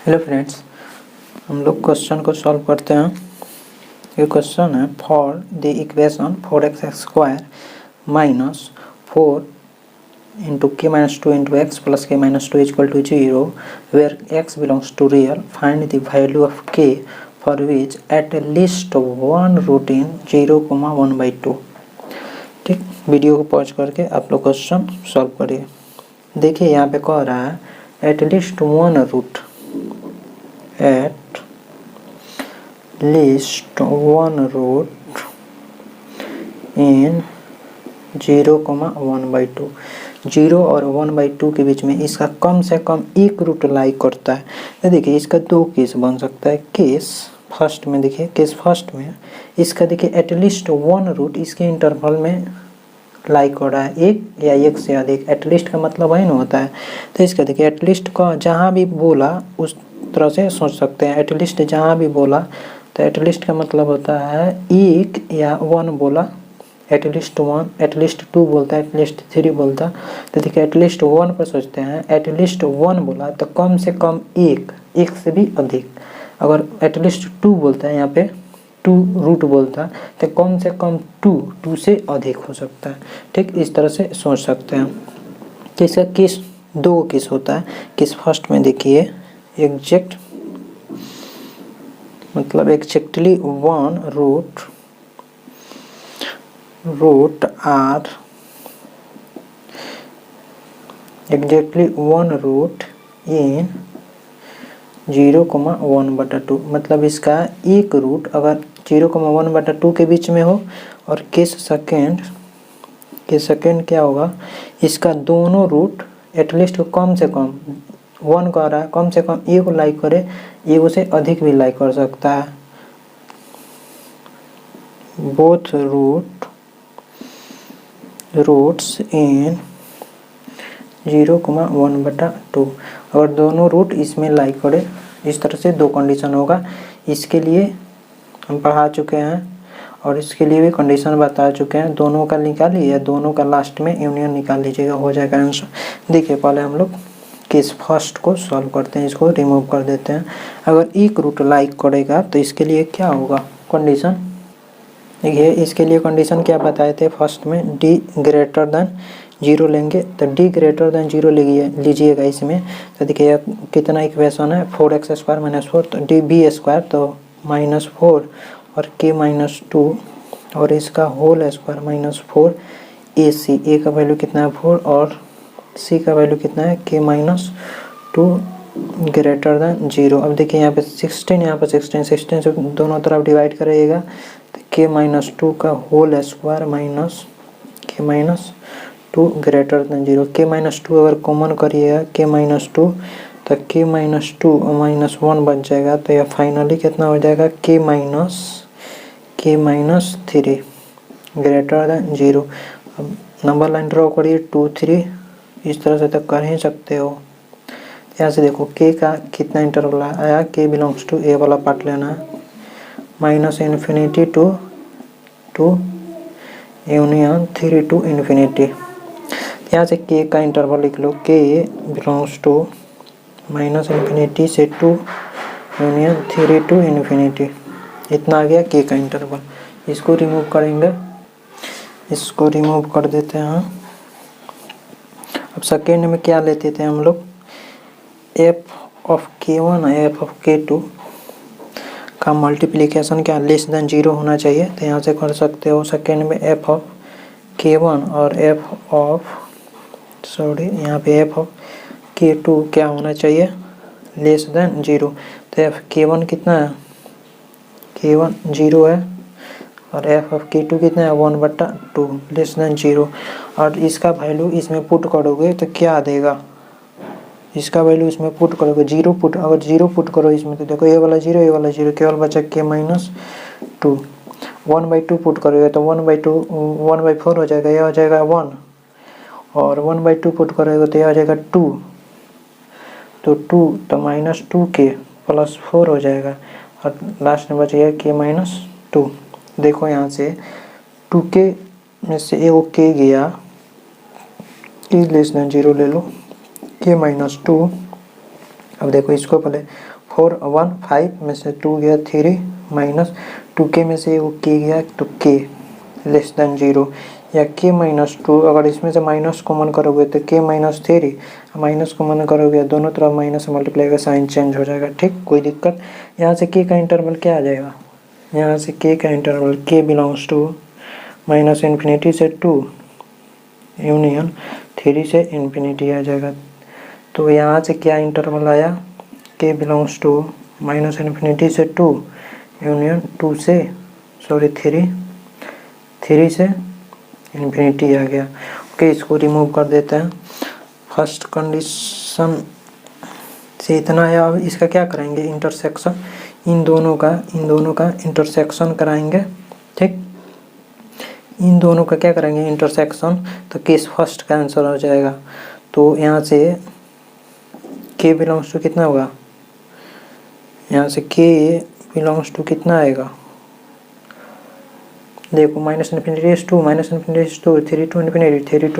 Hello friends, हम लोग question को सॉल्व करते हैं। ये क्वेश्चन है for the equation 4x² minus 4 into k minus 2 into x plus k minus 2 equal to 0 where x belongs to real find the value of k for which at least 1 root in 0,1/2। ठीक, video को pause करके आप लोग question solve करिए। देखिए यहाँ पे कह रहा है at least 1 root, at least 1 root in 0,1/2। 0 और 1/2 के बीच में इसका कम से कम एक रूट लाई करता है। तो देखिए इसका दो केस बन सकता है। केस फर्स्ट में देखिए, केस फर्स्ट में इसका देखिए एटलीस्ट 1 रूट इसके इंटरवल में लाई कर रहा है, एक या एक से अधिक। एटलीस्ट का मतलब वही ना होता है। तो इसका देखिए एटलीस्ट का जहाँ भी बोला उस तरह से सोच सकते हैं। एटलीस्ट जहाँ भी बोला तो एटलीस्ट का मतलब होता है एक या 1 बोला, एटलीस्ट 1, एटलीस्ट 2 बोलता है, एटलीस्ट 3 बोलता। तो देखिए एटलीस्ट 1 पर सोचते हैं। एटलीस्ट 1 बोला तो कम से कम एक से भी अधिक। अगर एटलीस्ट 2 बोलता है, यहाँ पे 2 रूट बोलता है, तो कम से कम 2 से अधिक हो सकता है। ठीक, इस तरह से सोच सकते हैं। तो इसका केस दो केस होता है। केस फर्स्ट में देखिए एग्जैक्ट मतलब exactly 1 root or exactly 1 root in 0,1/2। मतलब इसका एक रूट अगर 0,1/2 के बीच में हो और केस सेकेंड क्या होगा, इसका दोनों रूट एटलीस्ट कम से कम 1 कह रहा है, कम से कम एक लाइक करे, एक से अधिक भी लाइक कर सकता है। Both roots in 0,1/2। अगर दोनों रूट इसमें लाइक करे, इस तरह से दो कंडीशन होगा। इसके लिए हम पढ़ा चुके हैं और इसके लिए भी कंडीशन बता चुके हैं। दोनों का निकालिए या दोनों का लास्ट में यूनियन निकाल लीजिएगा, हो जाएगा आंसर। देखिए पहले हम लोग केस फर्स्ट को सॉल्व करते हैं, इसको रिमूव कर देते हैं। अगर एक रूट लाइक करेगा तो इसके लिए क्या होगा कंडीशन। देखिए इसके लिए कंडीशन क्या बताए थे फर्स्ट में, डी ग्रेटर देन 0 लेंगे। तो डी ग्रेटर देन 0 लीजिएगा इसमें। तो देखिए कितना इक्वेशन है, 4x² - 4, तो डी बी स्क्वायर तो -4 और k - 2 और इसका होल स्क्वायर -4 AC। ए का वैल्यू कितना है 4 और सी का वैल्यू कितना है k - 2 ग्रेटर देन 0। अब देखिए यहाँ पे 16, यहाँ पे 16 से दोनों तरफ डिवाइड करिएगा तो k - 2 का whole square minus k - 2 greater than 0। k - 2 अगर कॉमन करिएगा k - 2 तो k - 2 -1 बच जाएगा। तो यह फाइनली कितना हो जाएगा k - 3 ग्रेटर देन 0। अब नंबर लाइन ड्रॉ करिए 2 3, इस तरह से तो कर ही सकते हो। यहाँ से देखो k का कितना इंटरवल आया, k बिलोंग्स टू ए वाला पार्ट लेना है, -∞ टू यूनियन 3 टू इन्फिनिटी। यहाँ से k का इंटरवल लिख लो, k बिलोंग्स टू -∞ से 2 यूनियन 3 टू इन्फिनिटी। इतना आ गया k का इंटरवल। इसको रिमूव करेंगे, इसको रिमूव कर देते हैं। अब सेकेंड में क्या लेते थे हम लोग, f ऑफ k1 और f ऑफ k2 का मल्टीप्लिकेशन क्या लेस देन 0 होना चाहिए। तो यहाँ से कर सकते हो। सेकेंड में f ऑफ k1 और f ऑफ यहाँ पे f ऑफ k2 क्या होना चाहिए, लेस देन 0। तो f k1 कितना है, k1 0 है और f ऑफ k2 कितना है 1/2 लेस देन 0। और इसका वैल्यू इसमें पुट करोगे तो क्या देगा, इसका वैल्यू इसमें पुट करोगे 0 पुट, अगर 0 पुट करो इसमें तो देखो ये वाला 0, ये वाला 0, केवल बचा k - 2। 1/2 पुट करोगे तो 1/4 हो जाएगा, यह हो जाएगा 1। और 1/2 पुट करोगे तो यह हो जाएगा 2, तो 2 तो -2k + 4 हो जाएगा और लास्ट में बचेगा k - 2। देखो यहाँ से 2k में से एगो k गया, k <0 ले लो, k - 2 अब देखो इसको पहले 4 1 5 में से 2 गया 3 माइनस 2k में से वो k गया तो k लेस देन 0 या k माइनस 2। अगर इसमें से माइनस कॉमन करोगे तो k माइनस 3, माइनस कॉमन करोगे दोनों तरफ माइनस से मल्टीप्लाई का साइन चेंज हो जाएगा। ठीक, कोई दिक्कत। यहाँ से k का इंटरवल क्या आ जाएगा, यहाँ से k का interval k belongs to minus infinity से 2 यूनियन 3 से इन्फिनिटी आ जाएगा। तो यहाँ से क्या इंटरवल आया, k belongs to minus infinity से 2 यूनियन 3 से इन्फिनिटी आ गया। ओके, इसको रिमूव कर देते हैं। फर्स्ट कंडीशन से इतना आया। अब इसका क्या करेंगे, इंटरसेक्शन, इन दोनों का इंटरसेक्शन कराएंगे। ठीक, इन दोनों का क्या करेंगे, इंटरसेक्शन, तो केस फर्स्ट का आंसर हो जाएगा। तो यहाँ से k बिलोंग्स टू कितना होगा, यहाँ से k बिलोंग्स टू कितना आएगा, देखो माइनस इन्फिनिटी से 2 माइनस इन्फिनिटी से 2 3 टू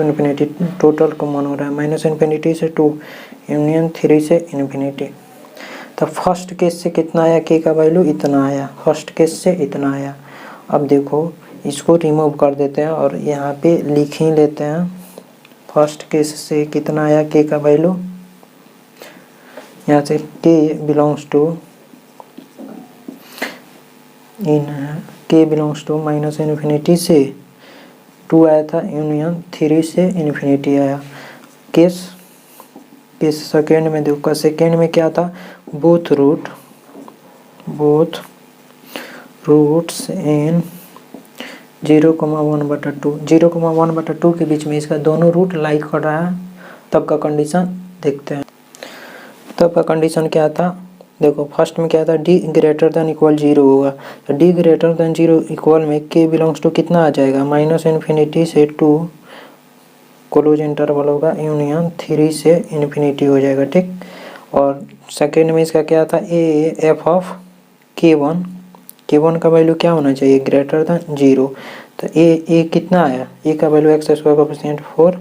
इन्फिनिटी टोटल कॉमन हो रहा है। माइनस इन्फिनिटी से 2 यूनियन 3 से इन्फिनिटी। तो फर्स्ट केस से कितना आया, k का वैल्यू इतना आया, फर्स्ट केस से इतना आया। अब देखो इसको रिमूव कर देते हैं और यहाँ पे लिख ही लेते हैं। फर्स्ट केस से कितना आया k का वैल्यू, यहाँ से k belongs to minus infinity से 2 आया था यूनियन 3 से इन्फिनिटी आया। केस सेकेंड में देखो, सेकेंड में क्या था, बोथ रूट्स इन 0,1/2 0,1/2 के बीच में इसका दोनों रूट लाइक कर रहा है। तब का कंडीशन देखते हैं। तब का कंडीशन क्या था, देखो फर्स्ट में क्या था, d ग्रेटर देन इक्वल 0 होगा। तो d ग्रेटर देन 0 इक्वल में k बिलोंग्स टू कितना आ जाएगा, माइनस इन्फिनिटी से 2 क्लोज इंटरवल होगा यूनियन 3 से इन्फिनिटी हो जाएगा। ठीक, और सेकेंड में इसका क्या था, a f ऑफ k1 का वैल्यू क्या होना चाहिए, ग्रेटर देन 0। तो a कितना आया, a का वैल्यू x² कोएफिशिएंट 4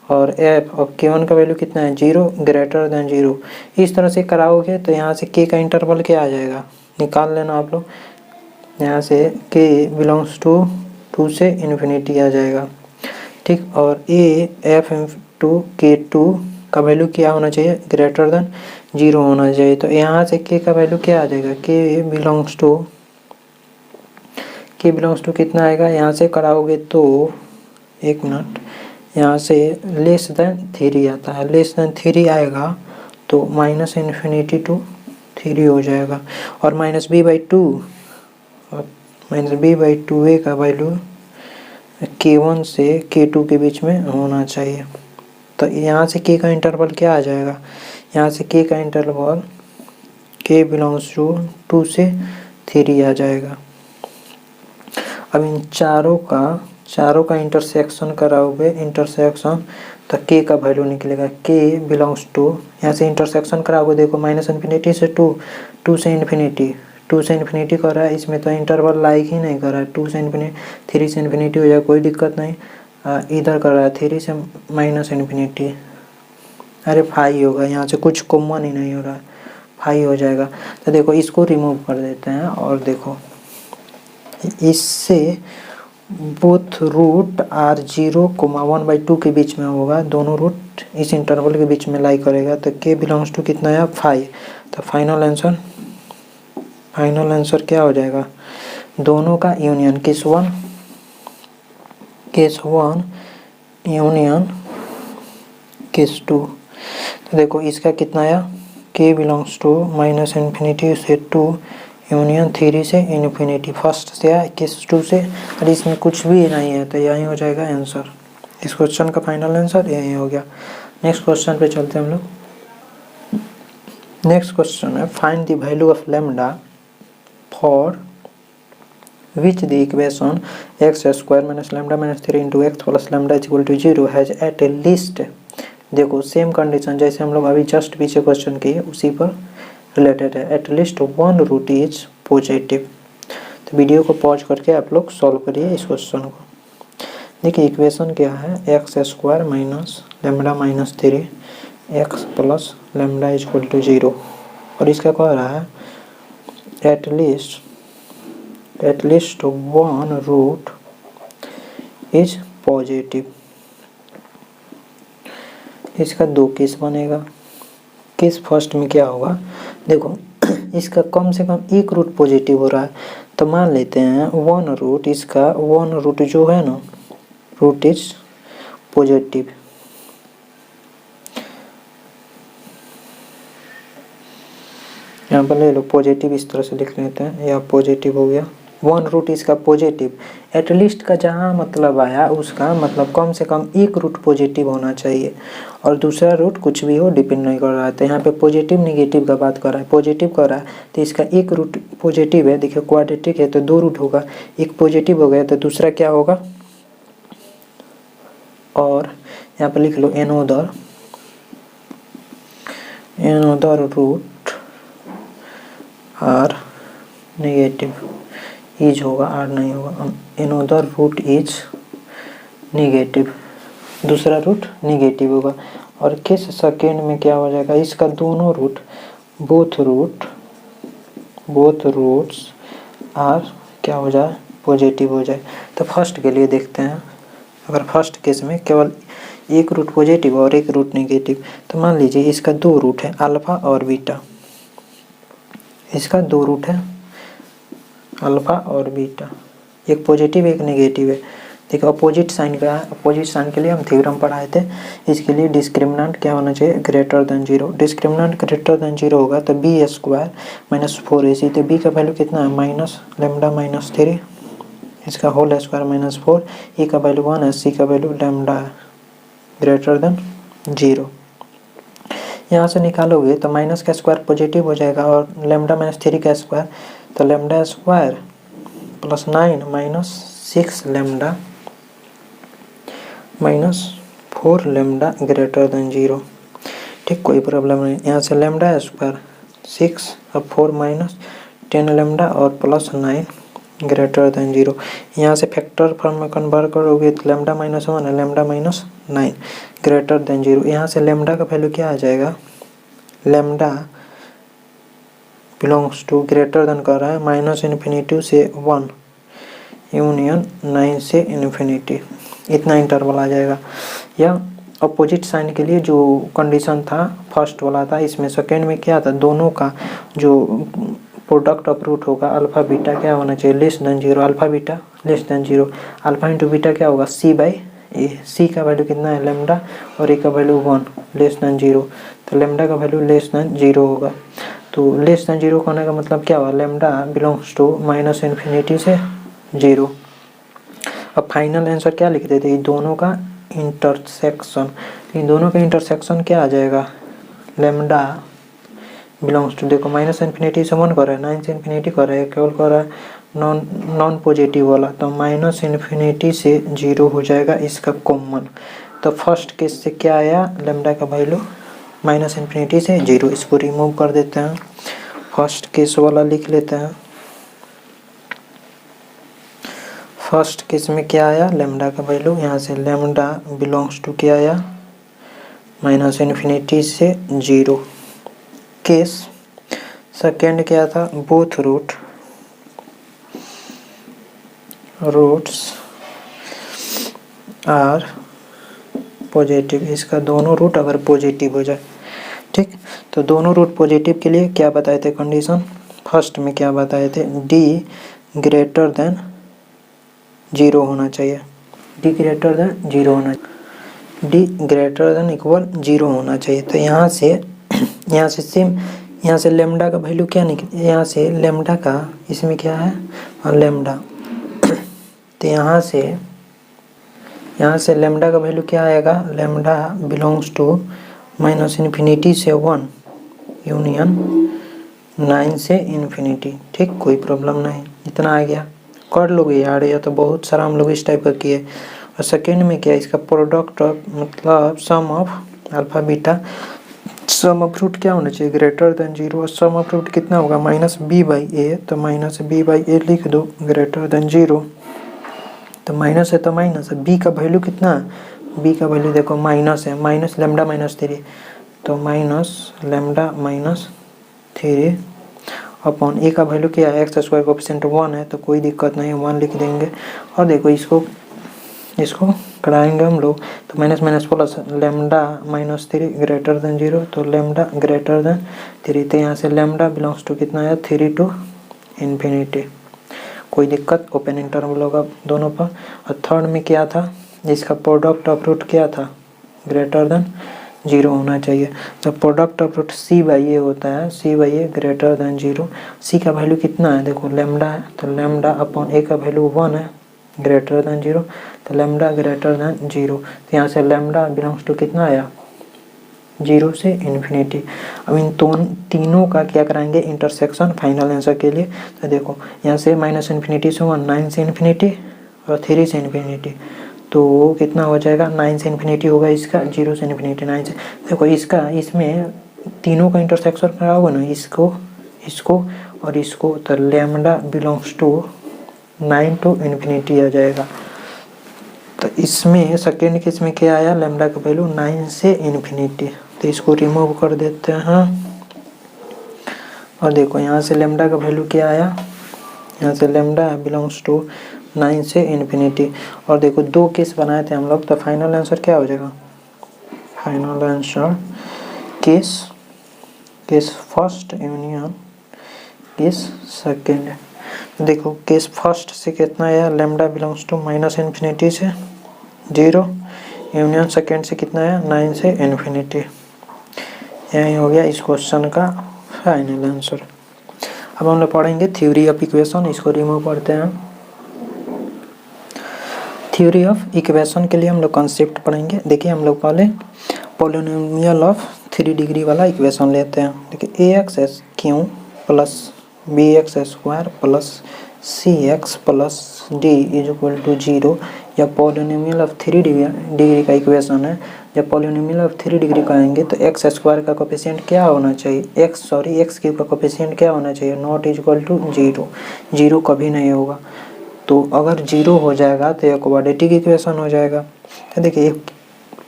और f ऑफ k1 का वैल्यू कितना है, 0 ग्रेटर देन 0। इस तरह से कराओगे तो यहाँ से k का इंटरवल क्या आ जाएगा, निकाल लेना आप लोग। यहाँ से k बिलोंग्स टू 2 से इन्फिनिटी आ जाएगा। ठीक, और a f टू k2 का वैल्यू क्या होना चाहिए, ग्रेटर देन 0 होना चाहिए। तो यहाँ से k का वैल्यू क्या आ जाएगा, k बिलोंग्स टू कितना आएगा, यहाँ से कराओगे तो एक मिनट, यहाँ से लेस देन 3 आता है, लेस देन 3 आएगा तो माइनस इन्फिनिटी टू 3 हो जाएगा। और माइनस b/2 a का वैल्यू k1 से k2 के बीच में होना चाहिए। तो यहाँ से k का इंटरवल क्या आ जाएगा, यहाँ से k का इंटरवल k बिलोंग्स टू 2 से 3 आ जाएगा। अब इन चारों का इंटरसेक्शन कराओगे, इंटरसेक्शन, तो k का वैल्यू निकलेगा, k बिलोंग्स टू, यहाँ से इंटरसेक्शन कराओगे, देखो माइनस इन्फिनिटी से 2 से इन्फिनिटी कर रहा है, इसमें तो इंटरवल लाइक ही नहीं कर रहा है। 2 से इन्फिनिटी 3 से इन्फिनिटी हो जाए, कोई दिक्कत नहीं। इधर कर रहा है 3 से माइनस इन्फिनिटी, अरे 5 होगा, यहाँ से कुछ कॉमन ही नहीं हो रहा है, 5 हो जाएगा। तो देखो इसको रिमूव कर देते हैं और देखो इससे बोथ रूट आर 0,1/2 के बीच में होगा, दोनों रूट इस इंटरवल के बीच में लाई करेगा। तो k बिलोंग्स टू कितना है, 5। तो फाइनल आंसर क्या हो जाएगा, दोनों का यूनियन, केस 1 यूनियन केस 2। तो देखो इसका कितना आया, k belongs to minus infinity से 2 यूनियन 3 से इन्फिनिटी, फर्स्ट से आया केस 2 से, और इसमें कुछ भी नहीं है तो यही हो जाएगा आंसर। इस क्वेश्चन का फाइनल आंसर यही हो गया। नेक्स्ट क्वेश्चन पे चलते हैं हम लोग। नेक्स्ट क्वेश्चन है, find the value of lambda for which the equation x² - lambda - 3 × x + lambda = 0 has at least. देखो सेम कंडीशन जैसे हम लोग अभी जस्ट पीछे क्वेश्चन किए उसी पर रिलेटेड है, at least 1 root is positive. तो वीडियो को पॉज करके आप लोग सॉल्व करिए इस क्वेश्चन को। देखिए इक्वेशन क्या है, x² - lambda - 3 x + lambda is equal to 0 और इसका कह रहा है at least one root is positive. इसका दो केस बनेगा। केस फर्स्ट में क्या होगा, देखो इसका कम से कम एक रूट पॉजिटिव हो रहा है, तो मान लेते हैं वन रूट, इसका वन रूट जो है ना, रूट इज पॉजिटिव। यहाँ पर ले लो पॉजिटिव, इस तरह से लिख लेते हैं, या पॉजिटिव हो गया, वन रूट इसका पॉजिटिव। एटलीस्ट का जहाँ मतलब आया उसका मतलब कम से कम एक रूट पॉजिटिव होना चाहिए, और दूसरा रूट कुछ भी हो डिपेंड नहीं कर रहा है। तो यहाँ पे पॉजिटिव निगेटिव का बात कर रहा है, पॉजिटिव कर रहा है तो इसका एक रूट पॉजिटिव है। देखिए क्वाड्रेटिक है तो दो रूट होगा, एक पॉजिटिव हो गया तो दूसरा क्या होगा, और यहाँ पर लिख लो another root or negative, is होगा, आर नहीं होगा, एनोदर रूट इज नेगेटिव, दूसरा रूट नेगेटिव होगा। और केस सेकेंड में क्या हो जाएगा, इसका दोनों रूट बोथ रूट्स आर क्या हो जाए, पॉजिटिव हो जाए। तो फर्स्ट के लिए देखते हैं, अगर फर्स्ट केस में केवल एक रूट पॉजिटिव और एक रूट नेगेटिव, तो मान लीजिए इसका दो रूट है अल्फा और बीटा, इसका दो रूट है अल्फा और बीटा, एक पॉजिटिव एक नेगेटिव है। देखो अपोजिट साइन का है, अपोजिट साइन के लिए हम थ्योरम पढ़ाए थे, इसके लिए डिस्क्रिमिनेंट क्या होना चाहिए, greater than 0। Discriminant greater than 0 होगा तो बी स्क्वायर माइनस 4ac, तो बी का वैल्यू कितना है माइनस लेमडा माइनस 3, इसका होल स्क्वायर माइनस 4, ई का वैल्यू 1 है, सी का वैल्यू लेमडा है ग्रेटर देन 0। यहाँ से निकालोगे तो माइनस का स्क्वायर पॉजिटिव हो जाएगा और लेमडा माइनस 3 का स्क्वायर, तो lambda square plus 9 minus 6 lambda minus 4 lambda greater than 0। ठीक, कोई प्रॉब्लम नहीं। यहाँ से लेमडा स्क्वायर 6 और 4 माइनस 10 लेमडा और प्लस 9 ग्रेटर देन 0। यहाँ से फैक्टर फॉर्म में कन्वर्ट करोगे तो लेमडा माइनस 1 है, लेमडा माइनस 9 ग्रेटर देन 0। यहाँ से लेमडा का वैल्यू क्या आ जाएगा, lambda belongs to greater than कर रहा है माइनस इन्फिनिटी से 1 यूनियन 9 से इन्फिनिटी, इतना इंटरवल आ जाएगा। या अपोजिट साइन के लिए जो कंडीशन था फर्स्ट वाला था, इसमें सेकेंड में क्या था, दोनों का जो प्रोडक्ट ऑफ रूट होगा अल्फा बीटा क्या होना चाहिए, less than 0, alpha beta less than 0, alpha into beta क्या होगा c/a, c का वैल्यू कितना है लेमडा और a का वैल्यू 1 लेस देन 0, तो लेमडा का वैल्यू लेस देन 0 होगा। तो लेस देन 0 होने का मतलब क्या हुआ, lambda belongs to minus infinity से 0। अब फाइनल आंसर क्या लिख देते हैं, दोनों का इंटरसेक्शन, इन दोनों का इंटरसेक्शन क्या आ जाएगा, लेमडा बिलोंग्स टू, देखो माइनस इन्फिनिटी से 1 कर रहा है, 9 से इन्फिनिटी कर रहा है, केवल कर रहा है नॉन पॉजिटिव वाला, तो माइनस इन्फिनिटी से 0 हो जाएगा इसका कॉमन। तो फर्स्ट केस से क्या आया, लेमडा का वैल्यू माइनस इन्फिनिटी से 0, इसको रिमूव कर देते हैं, फर्स्ट केस वाला लिख लेते हैं। फर्स्ट केस में क्या आया, लेमडा का वैल्यू, यहाँ से लेमडा बिलोंग्स टू क्या आया, माइनस इन्फिनिटी से 0। केस सेकेंड क्या था, बोथ रूट्स आर पॉजिटिव, इसका दोनों रूट अगर पॉजिटिव हो जाए। ठीक, तो दोनों रूट पॉजिटिव के लिए क्या बताए थे कंडीशन, फर्स्ट में क्या बताए थे, डी ग्रेटर देन 0 होना चाहिए, डी ग्रेटर देन 0 होना, डी ग्रेटर देन इक्वल 0 होना चाहिए। तो यहाँ से सेम, यहाँ से लेमडा का वैल्यू क्या निकल, यहाँ से लेमडा का इसमें क्या है, लेमडा, तो यहाँ से लेमडा का वैल्यू क्या आएगा, lambda belongs to minus infinity से 1 यूनियन 9 से इन्फिनिटी। ठीक, कोई प्रॉब्लम नहीं, इतना आ गया, कर लोगे यार, या तो बहुत सारा हम लोग इस टाइप का किए। और सेकेंड में क्या, इसका प्रोडक्ट मतलब sum of alpha beta, sum of root क्या होना चाहिए, ग्रेटर देन 0, और सम ऑफ रूट कितना होगा माइनस b/a, तो माइनस b/a लिख दो ग्रेटर देन 0, तो माइनस है तो माइनस है, b का वैल्यू कितना है, b का वैल्यू देखो माइनस है, माइनस लेमडा माइनस 3, तो माइनस लेमडा माइनस 3 अपॉन ए का वैल्यू क्या है, एक्स स्क्वायर कोफिशिएंट 1 है तो कोई दिक्कत नहीं, 1 लिख देंगे। और देखो इसको कराएंगे हम लोग तो minus minus plus, lambda minus 3 greater than 0, तो लेमडा ग्रेटर देन 3, तो यहाँ से लेमडा बिलोंग्स टू कितना है 3 टू इन्फिनिटी, कोई दिक्कत, ओपन इंटरवल होगा दोनों पर। और थर्ड में क्या था, इसका प्रोडक्ट ऑफ रूट क्या था, ग्रेटर देन 0 होना चाहिए। तो product of root C by A होता है, C by A greater than 0। C का वैल्यू कितना है, देखो लेमडा है तो लेमडा अपॉन ए का वैल्यू 1 है, ग्रेटर देन 0, तो लेमडा ग्रेटर देन 0, तो यहाँ से लेमडा बिलोंग्स टू कितना आया 0 से इन्फिनिटी। अब इन तीनों का क्या कराएंगे इंटरसेक्शन फाइनल आंसर के लिए। तो देखो यहाँ से माइनस इन्फिनिटी से 1, 9 से इन्फिनिटी और 3 से इन्फिनिटी, तो कितना हो जाएगा 9 से इन्फिनिटी होगा इसका, 0 से इन्फिनिटी 9 से। देखो इसका इसमें तीनों का इंटरसेक्शन करा होगा ना, इसको और इसको, तो lambda belongs to 9 to infinity आ जाएगा। तो इसमें सेकेंड केस में क्या आया, लेमडा का वैल्यू 9 से इन्फिनिटी, तो इसको रिमूव कर देते हैं। और देखो यहाँ से लेमडा का वैल्यू क्या आया, यहाँ से लेमडा बिलोंग्स टू 9 से इन्फिनिटी। और देखो 2 केस बनाए थे हम लोग, तो फाइनल आंसर क्या हो जाएगा, final answer case first union case second. देखो केस फर्स्ट से कितना आया, lambda belongs to minus infinity से 0, यूनियन सेकेंड से कितना आया 9 से इन्फिनिटी। यही हो गया इस क्वेश्चन का फाइनल आंसर। अब हम लोग पढ़ेंगे थ्योरी ऑफ इक्वेशन, इसको रिमूव करते हैं। थ्योरी ऑफ इक्वेशन के लिए हम लोग कॉन्सेप्ट पढ़ेंगे। देखिए हम लोग पहले पॉलिनोमियल ऑफ 3 डिग्री वाला इक्वेशन लेते हैं। देखिए ए एक्स एस क्यू plus b x square plus C x plus d is equal to 0, या पॉलिनोमियल ऑफ 3 डिग्री का इक्वेशन है। जब पॉलिनोमियल ऑफ 3 डिग्री का आएंगे तो एक्स स्क्वायर का कोफिशिएंट क्या होना चाहिए, एक्स क्यूब का कोफिशिएंट क्या होना चाहिए, नॉट इज इक्वल टू 0, 0 कभी नहीं होगा। तो अगर 0 हो जाएगा तो यह क्वाड्रेटिक इक्वेशन हो जाएगा। तो देखिए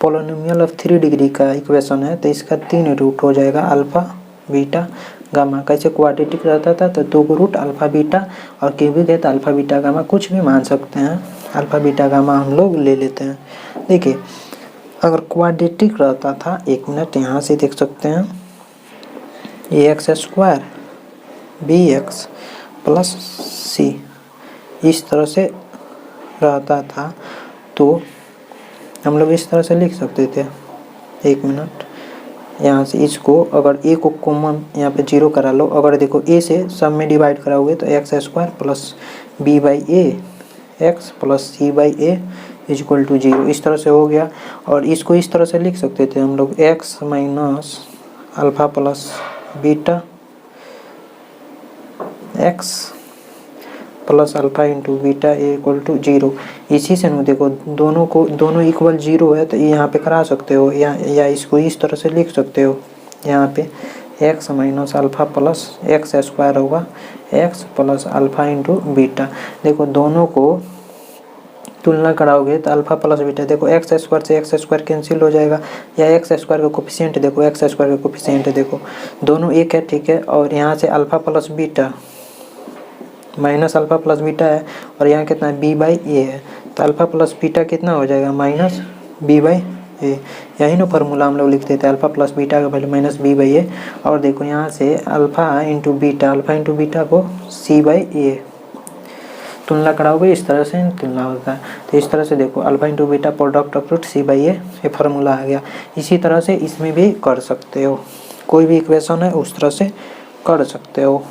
पॉलिनोमियल ऑफ 3 डिग्री का इक्वेशन है तो इसका 3 रूट हो जाएगा, अल्फा बीटा गामा। कैसे क्वाड्रेटिक रहता था तो 2 रूट अल्फा बीटा, और क्यूबिक है तो अल्फा बीटा गामा, कुछ भी मान सकते हैं, अल्फा बीटा गामा हम लोग ले लेते हैं। देखिए अगर क्वाड्रेटिक रहता था, 1 मिनट यहाँ से देख सकते हैं, a x square b x plus c इस तरह से रहता था, तो हम लोग इस तरह से लिख सकते थे। 1 मिनट यहाँ से इसको अगर ए को कॉमन यहाँ पे 0 करा लो, अगर देखो ए से सब में डिवाइड कराओगे तो X square plus B by A X plus C by A is equal to 0, इस तरह से हो गया। और इसको इस तरह से लिख सकते थे हम लोग, X minus alpha plus beta X plus alpha into beta A equal to 0। इसी से न देखो दोनों इक्वल 0 है तो यहाँ पे करा सकते हो, या इसको इस तरह से लिख सकते हो, यहाँ पे x minus alpha plus x square होगा, x plus alpha into beta. देखो दोनों को तुलना कराओगे तो अल्फा प्लस बीटा, देखो एक्स स्क्वायर से एक्स स्क्वायर कैंसिल हो जाएगा, या एक्स स्क्वायर का कोफिशिएंट देखो, एक्स स्क्वायर का कोफिशिएंट देखो दोनों एक है, ठीक है। और यहाँ से alpha plus beta minus alpha plus beta है, और यहाँ कितना है बी बाई ए है, तो अल्फा प्लस बीटा कितना हो जाएगा माइनस बी बाई ए। यही ना फार्मूला हम लोग लिखते थे, अल्फा प्लस बीटा का वैल्यू माइनस बी बाई ए। और देखो यहाँ से अल्फा इंटू बीटा को सी बाई ए तुलना कराओगे, इस तरह से तुलना होता है। तो इस तरह से देखो alpha into beta product of root C by a, ये फार्मूला आ गया। इसी तरह से इसमें भी कर सकते हो, कोई भी इक्वेशन है उस तरह से कर सकते हो।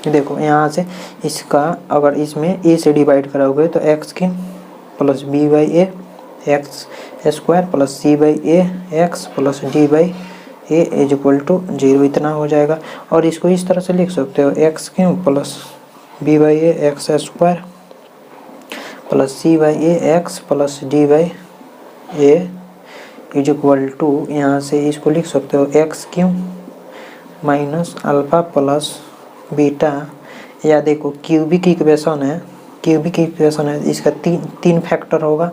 देखो यहाँ से इसका अगर इसमें ए से डिवाइड कराओगे तो एक्स की plus B by A x square plus C by A X plus D by A is equal to 0, इतना हो जाएगा। और इसको इस तरह से लिख सकते हो, X cube plus B by A x square plus C by A X plus D by A is equal to, यहाँ से इसको लिख सकते हो X cube minus alpha plus beta, या देखो क्यूबिक इक्वेशन है, इसका तीन फैक्टर होगा,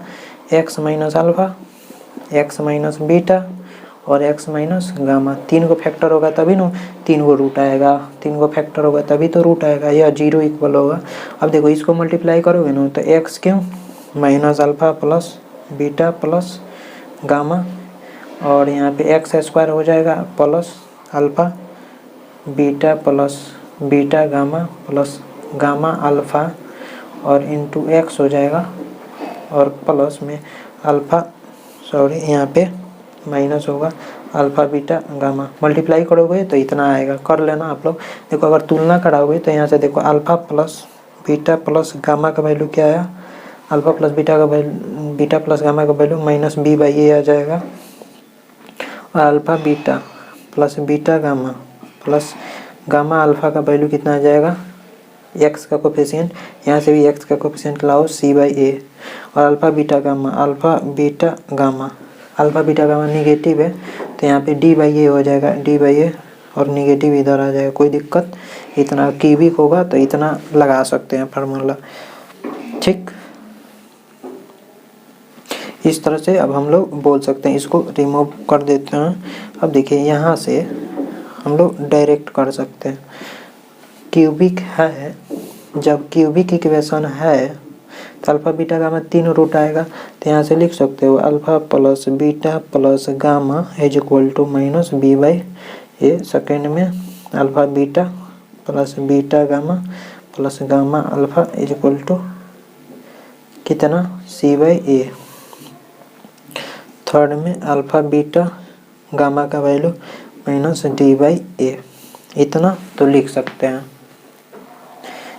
X minus alpha X minus beta और x माइनस गामा। 3 को फैक्टर होगा तभी ना 3 को रूट आएगा, 3 को फैक्टर होगा तभी तो रूट आएगा, या 0 इक्वल होगा। अब देखो इसको मल्टीप्लाई करोगे ना तो x क्यों minus alpha plus beta plus gamma, और यहाँ पे एक्स स्क्वायर हो जाएगा plus alpha beta plus beta gamma plus gamma alpha और इंटू एक्स हो जाएगा, और प्लस में अल्फ़ा यहाँ पे माइनस होगा अल्फ़ा बीटा गामा। मल्टीप्लाई करोगे तो इतना आएगा, कर लेना आप लोग। देखो अगर तुलना कराओगे तो यहाँ से देखो alpha plus beta plus gamma का वैल्यू क्या आया, अल्फ़ा प्लस बीटा का वैल्यू बीटा प्लस गामा का वैल्यू माइनस बी बाई ए आ जाएगा, और alpha beta plus beta gamma plus gamma alpha का वैल्यू कितना आ जाएगा, एक्स का कोफिशिएंट, यहाँ से भी एक्स का कोफिशिएंट लाओ सी बाई ए, और अल्फ़ा बीटा गामा निगेटिव है तो यहाँ पे डी बाई ए हो जाएगा, डी बाई ए, और निगेटिव इधर आ जाएगा, कोई दिक्कत। इतना क्यूबिक होगा तो इतना लगा सकते हैं फार्मूला, ठीक। इस तरह से अब हम लोग बोल सकते हैं, इसको रिमूव कर देते हैं। अब देखिए यहाँ से हम लोग डायरेक्ट कर सकते हैं, क्यूबिक है, जब क्यूबिक इक्वेशन है तो अल्फ़ा बीटा गामा 3 रूट आएगा, तो यहाँ से लिख सकते हो alpha plus beta plus gamma is equal to minus b by a. Second में alpha beta plus beta gamma plus gamma alpha is equal to कितना सी बाई ए। थर्ड में अल्फ़ा बीटा गामा का value minus d by a. इतना तो लिख सकते हैं,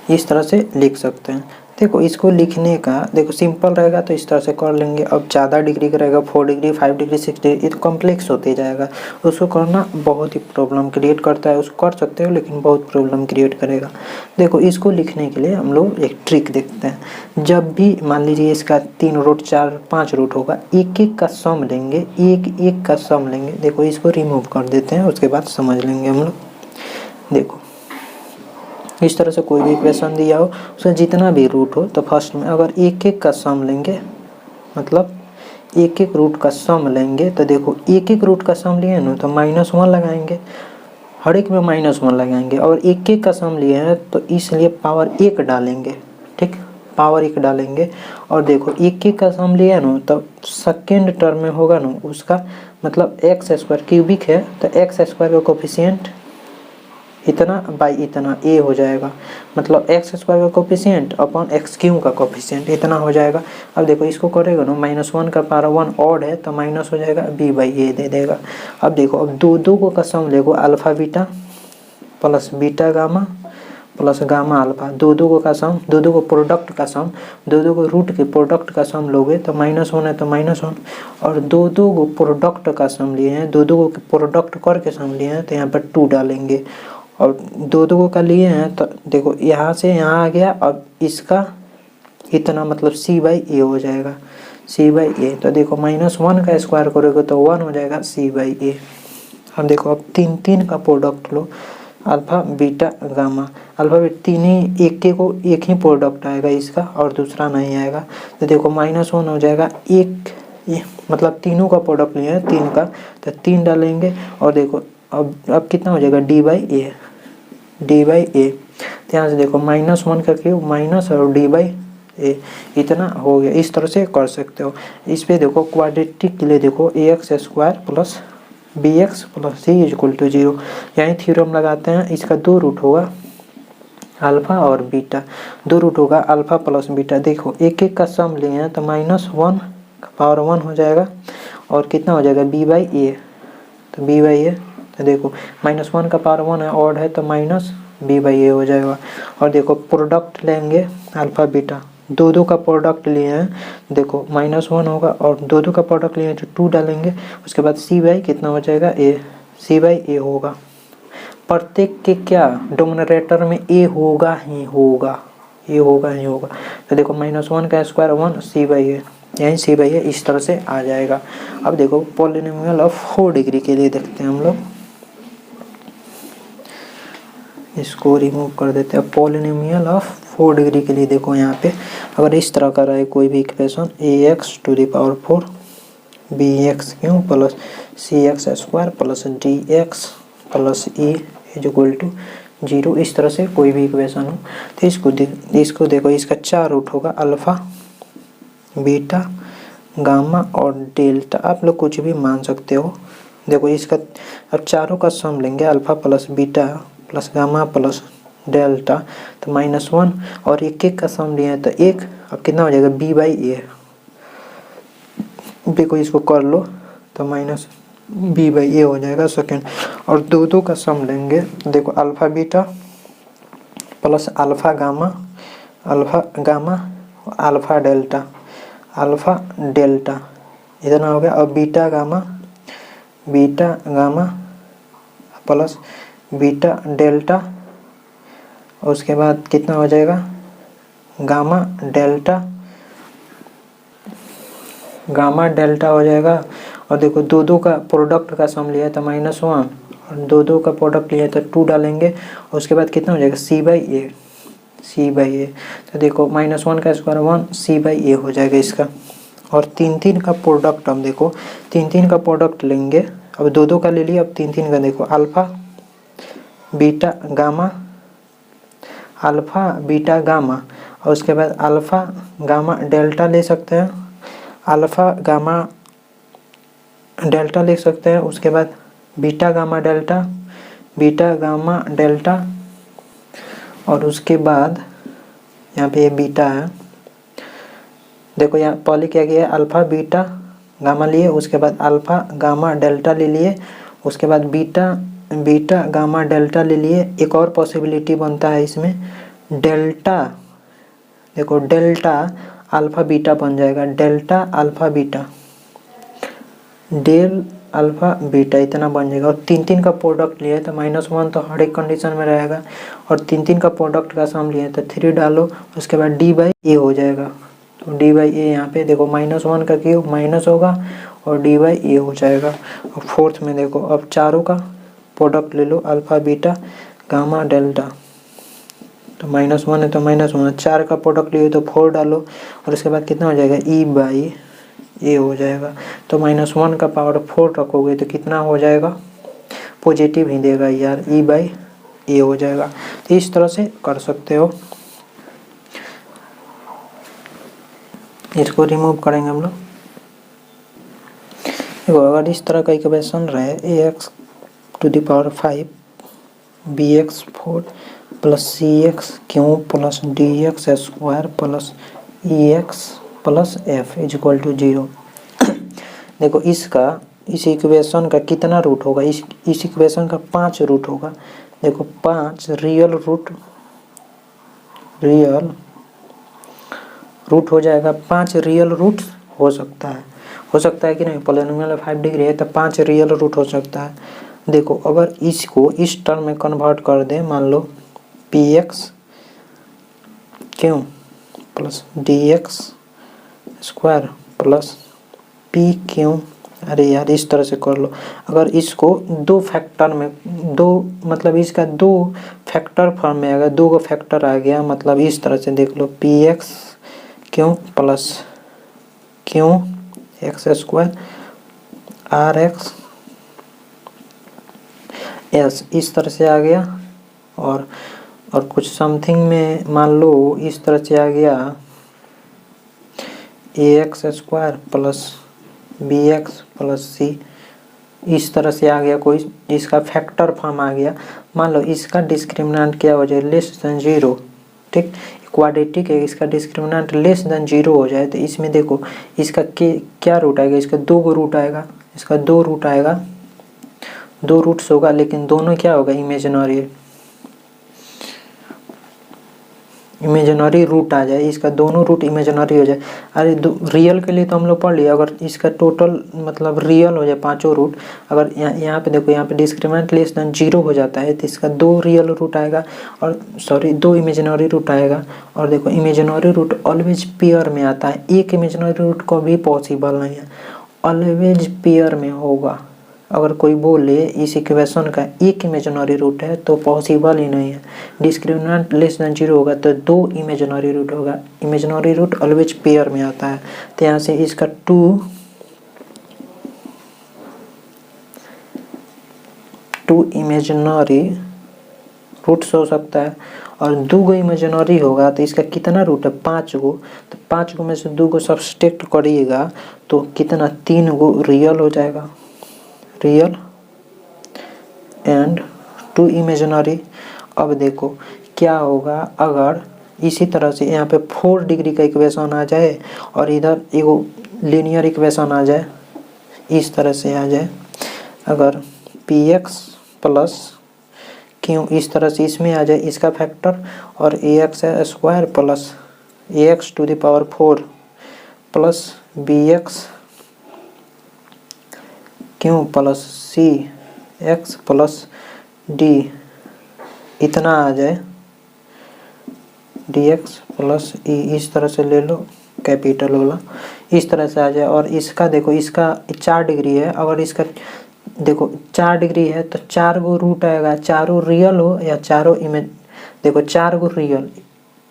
इस तरह से लिख सकते हैं। देखो इसको लिखने का देखो सिंपल रहेगा तो इस तरह से कर लेंगे। अब ज़्यादा डिग्री का रहेगा 4 डिग्री 5 डिग्री 6 डिग्री, ये तो कॉम्प्लेक्स होते जाएगा, उसको करना बहुत ही प्रॉब्लम क्रिएट करता है। उसको कर सकते हो लेकिन बहुत प्रॉब्लम क्रिएट करेगा। देखो इसको लिखने के लिए हम लोग एक ट्रिक देखते हैं। जब भी मान लीजिए इसका 3 रूट 4 5 रूट होगा, एक एक का सम लेंगे, एक एक का सम लेंगे। देखो इसको रिमूव कर देते हैं, उसके बाद समझ लेंगे हम लोग। देखो इस तरह से कोई भी इक्वेशन दिया हो उसका जितना भी रूट हो तो फर्स्ट में अगर एक एक का सम लेंगे, मतलब एक एक रूट का सम लेंगे, तो देखो एक एक रूट का सम लिए ना तो -1 लगाएंगे, हर एक में -1 लगाएंगे। और एक एक का सम लिए हैं तो इसलिए पावर 1 डालेंगे, ठीक, पावर 1 डालेंगे। और देखो एक एक का सम लिए ना तो सेकेंड टर्म में होगा ना उसका मतलब एक्स स्क्वायर, क्यूबिक है तो एक्स स्क्वायर का कोफिशिएंट इतना बाई इतना ए हो जाएगा, मतलब एक्स स्क्वायर का कोफिशिएंट अपॉन एक्स क्यूब का कोफिशिएंट इतना हो जाएगा। अब देखो इसको करेगा ना -1 का पावर 1 ऑड है तो माइनस हो जाएगा, बी बाई ए दे देगा। अब देखो अब दो को का सम लेगो, alpha beta plus beta gamma plus gamma alpha, दो को का सम, दो को प्रोडक्ट का सम, दो को रूट के प्रोडक्ट का सम लोगे तो -1 है तो -1, और दो को प्रोडक्ट का सम लिए हैं, दो को प्रोडक्ट करके सम लिए हैं तो यहाँ पर 2 डालेंगे। और दो का लिए हैं तो देखो यहाँ से यहाँ आ गया, अब इसका इतना मतलब सी बाई ए हो जाएगा, सी बाई ए। तो देखो -1 का स्क्वायर करोगे तो 1 हो जाएगा सी बाई ए। अब देखो अब 3 का प्रोडक्ट लो, alpha beta gamma, alpha beta 3 ही एक ही प्रोडक्ट आएगा इसका और दूसरा नहीं आएगा। तो देखो -1 हो जाएगा, एक मतलब तीनों का प्रोडक्ट लिया है 3 का तो 3 डालेंगे। और देखो अब कितना हो जाएगा d by a, d by a. तो यहाँ से देखो -1 का क्यूब माइनस और डी बाई ए इतना हो गया। इस तरह से कर सकते हो। इस पे देखो क्वाड्रेटिक के लिए देखो ax square plus bx plus c is equal to 0, यहीं थ्योरम लगाते हैं। इसका 2 रूट होगा अल्फ़ा और बीटा, 2 रूट होगा अल्फ़ा प्लस बीटा। देखो एक एक का सम लिए हैं तो -1 का पावर 1 हो जाएगा, और कितना हो जाएगा b बाई ए, तो b बाई ए। तो देखो -1 का पावर 1 है, ऑड है तो माइनस बी बाई ए हो जाएगा। और देखो प्रोडक्ट लेंगे अल्फ़ा बीटा, दो का प्रोडक्ट लिए हैं, देखो -1 होगा, और दो का प्रोडक्ट लिए हैं तो 2 डालेंगे। उसके बाद सी बाई कितना हो जाएगा ए, सी बाई ए होगा। प्रत्येक के क्या डोमिनेटर में ए होगा ही होगा, ए होगा ही होगा। तो देखो -1 का स्क्वायर 1 सी बाई ए, यहीं सी बाई ए इस तरह से आ जाएगा। अब देखो पॉलिनोमियल ऑफ 4 डिग्री के लिए देखते हैं हम लोग, इसको रिमूव कर देते हैं। पॉलिनोमियल ऑफ 4 डिग्री के लिए देखो यहाँ पे अगर इस तरह का रहे कोई भी equation ax to the power 4 B X cube plus C X square plus D X plus E is equal to 0। इस तरह से कोई भी इक्वेशन हो तो इसको देखो, इसका 4 रूट होगा, अल्फ़ा, बीटा, गामा और डेल्टा। आप लोग कुछ भी मान सकते हो। देखो इसका अब चारों का सम लेंगे, alpha plus beta plus gamma plus delta तो -1, और एक एक का सम लिया है तो 1। अब कितना हो जाएगा b बाई ए। देखो इसको कर लो तो माइनस b बाई ए हो जाएगा सेकेंड। और दो का सम लेंगे, देखो alpha beta plus alpha gamma alpha delta इतना हो गया। और beta gamma plus beta delta, और उसके बाद कितना हो जाएगा गामा डेल्टा हो जाएगा। और देखो दो का प्रोडक्ट का सम लिया है तो -1, और दो का प्रोडक्ट लिया है तो 2 डालेंगे, और उसके बाद कितना हो जाएगा c बाई ए। तो देखो -1 का स्क्वायर 1, c बाई ए हो जाएगा इसका। और 3 का प्रोडक्ट, हम देखो 3 का प्रोडक्ट लेंगे, अब दो का ले लिया, अब 3 का देखो अल्फ़ा बीटा गामा, और उसके बाद अल्फ़ा गामा डेल्टा ले सकते हैं, अल्फ़ा गामा डेल्टा लिख सकते हैं। उसके बाद बीटा गामा डेल्टा, और उसके बाद यहाँ पे ये बीटा है। देखो यहाँ पहले क्या किया है, अल्फ़ा बीटा गामा लिए, उसके बाद अल्फ़ा गामा डेल्टा ले लिए, उसके बाद बीटा गामा डेल्टा ले लिए। एक और पॉसिबिलिटी बनता है इसमें, डेल्टा, देखो डेल्टा अल्फ़ा बीटा बन जाएगा, delta alpha beta, del alpha beta इतना बन जाएगा। और 3 का प्रोडक्ट लिया है तो -1 तो हर एक कंडीशन में रहेगा, और 3 का प्रोडक्ट का सम लिया है तो 3 डालो, उसके बाद d बाई ए हो जाएगा। तो d बाई ए यहाँ पे देखो -1 का क्यूब माइनस होगा और d बाई ए हो जाएगा। और फोर्थ में देखो अब चारों का प्रोडक्ट ले लो, अल्फ़ा बीटा गामा डेल्टा, तो -1 है तो -1, 4 का प्रोडक्ट लिए तो 4 डालो, और उसके बाद कितना हो जाएगा e बाई ए हो जाएगा। तो -1 का पावर 4 रखोगे तो कितना हो जाएगा, पॉजिटिव ही देगा यार, e बाई ए हो जाएगा। तो इस तरह से कर सकते हो। इसको रिमूव करेंगे हम लोग। देखो अगर इस तरह का इक्वेशन रहे ax⁵ bx4 plus cx³ plus dx² plus ex plus f is equal to 0। देखो इस इक्वेशन का कितना रूट होगा, इस इक्वेशन का 5 रूट होगा। देखो 5 रियल रूट हो जाएगा, 5 रियल रूट हो सकता है कि नहीं, पॉलिनोमियल 5 डिग्री है तो 5 रियल रूट हो सकता है। देखो अगर इसको इस टर्म में कन्वर्ट कर दें, मान लो px³ plus dx² plus pq, अरे यार इस तरह से कर लो। अगर इसको दो फैक्टर में, मतलब इसका 2 फैक्टर फॉर्म में अगर 2 फैक्टर आ गया, मतलब इस तरह से देख लो px³ plus qx² rx s इस तरह से आ गया, और कुछ समथिंग में मान लो इस तरह से आ गया ax² plus bx plus c, इस तरह से आ गया कोई, इसका फैक्टर फॉर्म आ गया। मान लो इसका डिस्क्रिमिनेंट क्या हो जाए, लेस देन 0, ठीक, क्वाड्रेटिक है, इसका डिस्क्रिमिनेंट लेस देन 0 हो जाए तो इसमें देखो इसका क्या रूट आएगा, इसका 2 रूट आएगा, इसका 2 रूट आएगा, 2 रूट्स होगा, लेकिन दोनों क्या होगा, इमेजिनरी रूट आ जाए, इसका दोनों रूट इमेजिनरी हो जाए। अरे रियल के लिए तो हम लोग पढ़ लिया, अगर इसका टोटल मतलब रियल हो जाए 5 रूट, अगर यहाँ पे देखो, यहाँ पे डिस्क्रिमिनेंट लेस देन 0 हो जाता है तो इसका 2 रियल रूट आएगा, और 2 इमेजिनरी रूट आएगा। और देखो इमेजिनरी रूट ऑलवेज पेयर में आता है, एक इमेजिनरी रूट को भी पॉसिबल नहीं है, ऑलवेज पेयर में होगा। अगर कोई बोले इस इक्वेशन का एक इमेजिनरी रूट है तो पॉसिबल ही नहीं है, डिस्क्रिमिनेंट लेस देन 0 होगा तो 2 इमेजिनरी रूट होगा, इमेजिनरी रूट ऑलवेज पेयर में आता है। तो यहाँ से इसका 2 2 इमेजिनरी रूट्स हो सकता है और 2 गो इमेजिनरी होगा तो इसका कितना रूट है 5 गो। तो 5 गो में से 2 गो सब्सट्रैक्ट करिएगा तो कितना 3 गो रियल हो जाएगा, रियल एंड 2 इमेजिनरी। अब देखो क्या होगा अगर इसी तरह से यहाँ पे 4 डिग्री का इक्वेशन आ जाए और इधर एगो लीनियर इक्वेशन आ जाए, इस तरह से आ जाए अगर px प्लस क्यों इस तरह से इसमें आ जाए इसका फैक्टर और ax square plus ax to the power 4 plus bx cube plus c x plus d इतना आ जाए dx प्लस e, इस तरह से ले लो कैपिटल वाला, इस तरह से आ जाए। और इसका देखो इसका 4 डिग्री है, अगर इसका देखो 4 डिग्री है तो 4 गो रूट आएगा, चारों रियल हो या चारों इमेज, देखो 4 गो रियल,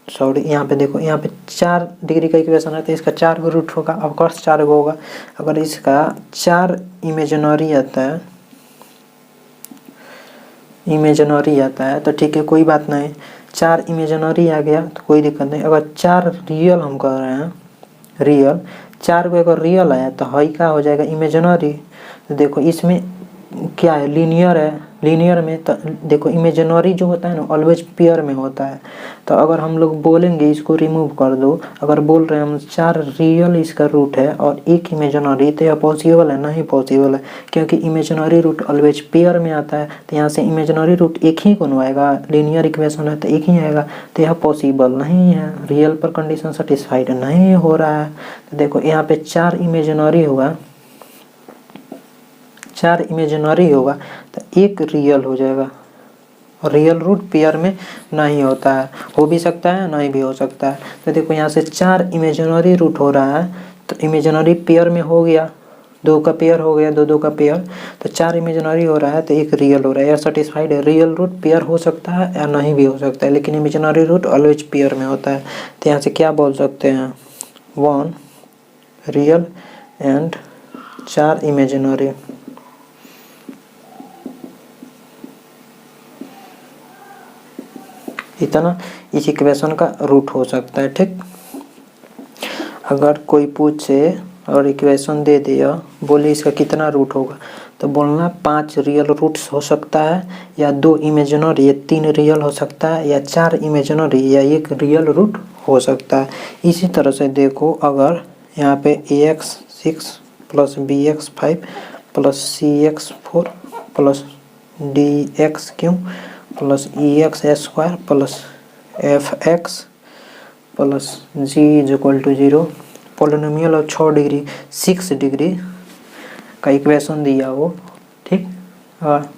सॉरी यहाँ पे देखो यहाँ पे 4 डिग्री का इक्वेशन है तो इसका 4 गो रूट होगा, ऑफकोर्स 4 गो होगा। अगर इसका 4 इमेजिनरी आता है, इमेजिनरी आता है तो ठीक है कोई बात नहीं, 4 इमेजिनरी आ गया तो कोई दिक्कत नहीं। अगर 4 रियल हम कर रहे हैं, रियल 4 को अगर रियल आया तो हाई का हो जाएगा इमेजिनरी। तो देखो इसमें क्या है लीनियर है, लीनियर में तो देखो इमेजिनरी जो होता है ना ऑलवेज पेयर में होता है। तो अगर हम लोग बोलेंगे इसको रिमूव कर दो, अगर बोल रहे हैं हम 4 रियल इसका रूट है और 1 इमेजिनरी, तो यह पॉसिबल है? नहीं पॉसिबल है, क्योंकि इमेजिनरी रूट ऑलवेज पेयर में आता है। तो यहाँ से इमेजिनरी रूट एक ही कौन आएगा, लीनियर इक्वेशन है तो एक ही आएगा, तो यह पॉसिबल नहीं है, रियल पर कंडीशन सेटिस्फाइड नहीं हो रहा है। तो देखो यहाँ पे 4 इमेजिनरी होगा, 4 इमेजिनरी होगा तो 1 रियल हो जाएगा, और रियल रूट पेयर में नहीं होता है, हो भी सकता है नहीं भी हो सकता है। तो देखो यहाँ से 4 इमेजिनरी रूट हो रहा है तो इमेजिनरी पेयर में हो गया, 2 का पेयर हो गया, 2 का पेयर, तो 4 इमेजिनरी हो रहा है तो 1 रियल हो रहा है, यह सेटिस्फाइड है। रियल रूट पेयर हो सकता है या नहीं भी हो सकता है, लेकिन इमेजिनरी रूट ऑलवेज पेयर में होता है। तो यहाँ से क्या बोल सकते हैं 1 रियल एंड 4 इमेजिनरी। इतना इस इक्वेशन का रूट हो सकता है। ठीक, अगर कोई पूछे और इक्वेशन दे दिया, बोले इसका कितना रूट होगा, तो बोलना 5 रियल रूट्स हो सकता है, या 2 इमेजिनरी या 3 रियल हो सकता है, या 4 इमेजिनरी या 1 रियल रूट हो सकता है। इसी तरह से देखो अगर यहाँ पे ax 6 plus bx 5 plus cx 4 plus dx cube plus ex square plus fx plus g is equal to 0, polynomial और 6 डिग्री का इक्वेशन दिया हो, ठीक, और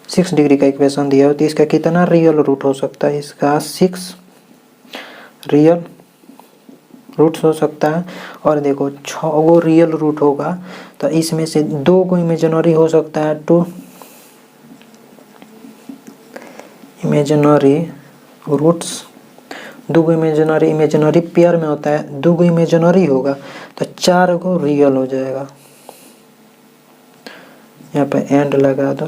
6 डिग्री का इक्वेशन दिया हो तो इसका कितना रियल रूट हो सकता है, इसका 6 रियल रूट्स हो सकता है। और देखो 6 गो रियल रूट होगा तो इसमें से 2 को इमेजिनरी हो सकता है, 2 इमेजिनरी रूट्स, 2 गो इमेजिनरी पेयर में होता है, 2 गो इमेजिनरी होगा तो 4 गो रियल हो जाएगा। यहाँ पे एंड लगा दो,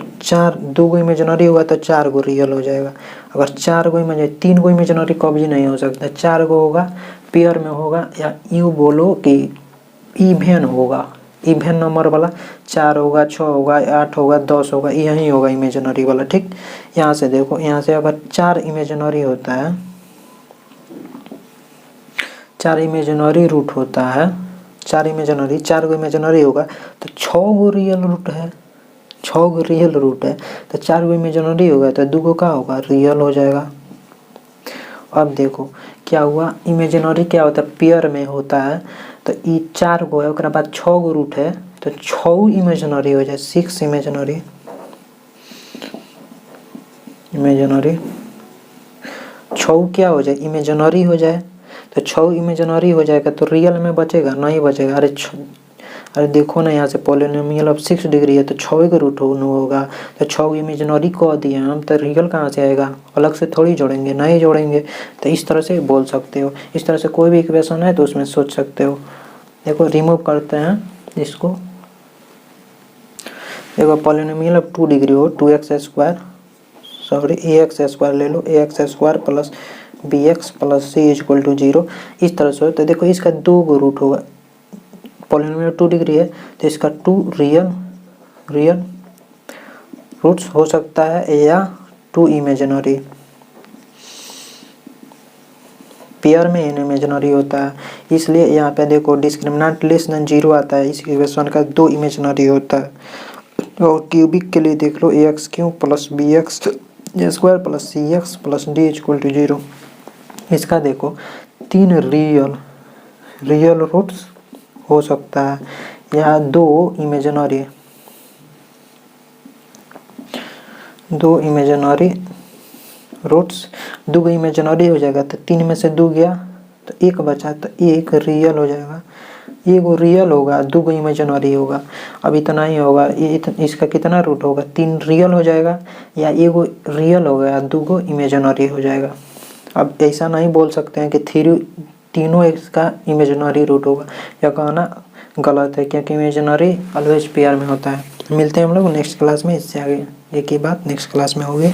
2 गो इमेजिनरी होगा तो 4 गो रियल हो जाएगा। अगर 4 गो इमेजिनरी, 3 गो इमेजिनरी कभी नहीं हो सकता, 4 गो होगा पेयर में होगा, या यूँ बोलो कि इवेन होगा, इवेन नंबर वाला 4 होगा, 6 होगा, 8 होगा, 10 होगा, यही होगा इमेजिनरी वाला। ठीक, यहाँ से देखो, यहाँ से अगर 4 इमेजिनरी होता है, 4 इमेजिनरी रूट होता है, 4 गो इमेजिनरी होगा तो 6 गो रियल रूट है, 6 गो रियल रूट है तो 4 गो इमेजिनरी होगा तो 2 गो का होगा रियल हो जाएगा। अब देखो क्या हुआ, इमेजिनरी क्या होता है पेयर में होता है, तो ये 4 गो है, उसके बाद 6 गो रूट है तो 6 इमेजिनरी हो जाए, 6 इमेजिनरी 6 क्या हो जाए इमेजिनरी हो जाए, तो 6 इमेजिनरी हो जाएगा तो रियल में बचेगा नहीं बचेगा। अरे देखो ना यहाँ से पोलिनोमियल ऑफ 6 डिग्री है तो 6 का रूट होगा, तो 6 इमेजिनरी कह दिए हम, तो रियल कहाँ से आएगा, अलग से थोड़ी जोड़ेंगे, नहीं जोड़ेंगे। तो इस तरह से बोल सकते हो, इस तरह से कोई भी इक्वेशन है तो उसमें सोच सकते हो। देखो रिमूव करते हैं इसको, देखो पॉलिनोमियल अब 2 डिग्री हो 2x square sorry ax square ले लो ax square plus bx plus c equal to 0 इस तरह से हो। तो देखो इसका 2 गो रूट होगा, पॉलिनोमियल 2 डिग्री है तो इसका 2 रियल रूट्स हो सकता है या 2 इमेजिनरी। पेयर में इमेजिनरी होता है, इसलिए यहाँ पे देखो डिस्क्रिमिनेंट लेस देन 0 आता है, इस इक्वेशन का 2 इमेजिनरी होता है। और क्यूबिक के लिए देख लो ax cube plus bx square plus cx plus d equal to 0। इसका देखो 3 रियल रूट्स हो सकता है या 2 इमेजिनरी रूट्स। 2 इमेजिनरी हो जाएगा तो 3 में से 2 गया तो 1 बचा तो 1 रियल हो जाएगा, 1 रियल होगा 2 इमेजिनरी होगा। अब इतना ही होगा, इसका कितना रूट होगा 3 रियल हो जाएगा या 1 रियल होगा या 2 इमेजिनरी हो जाएगा। अब ऐसा नहीं बोल सकते हैं कि तीनों इसका इमेजिनरी रूट होगा, यह कहना गलत है क्योंकि इमेजिनरी ऑलवेज पेयर में होता है। मिलते हैं हम लोग नेक्स्ट क्लास में, इससे आगे एक ही बात नेक्स्ट क्लास में होगी।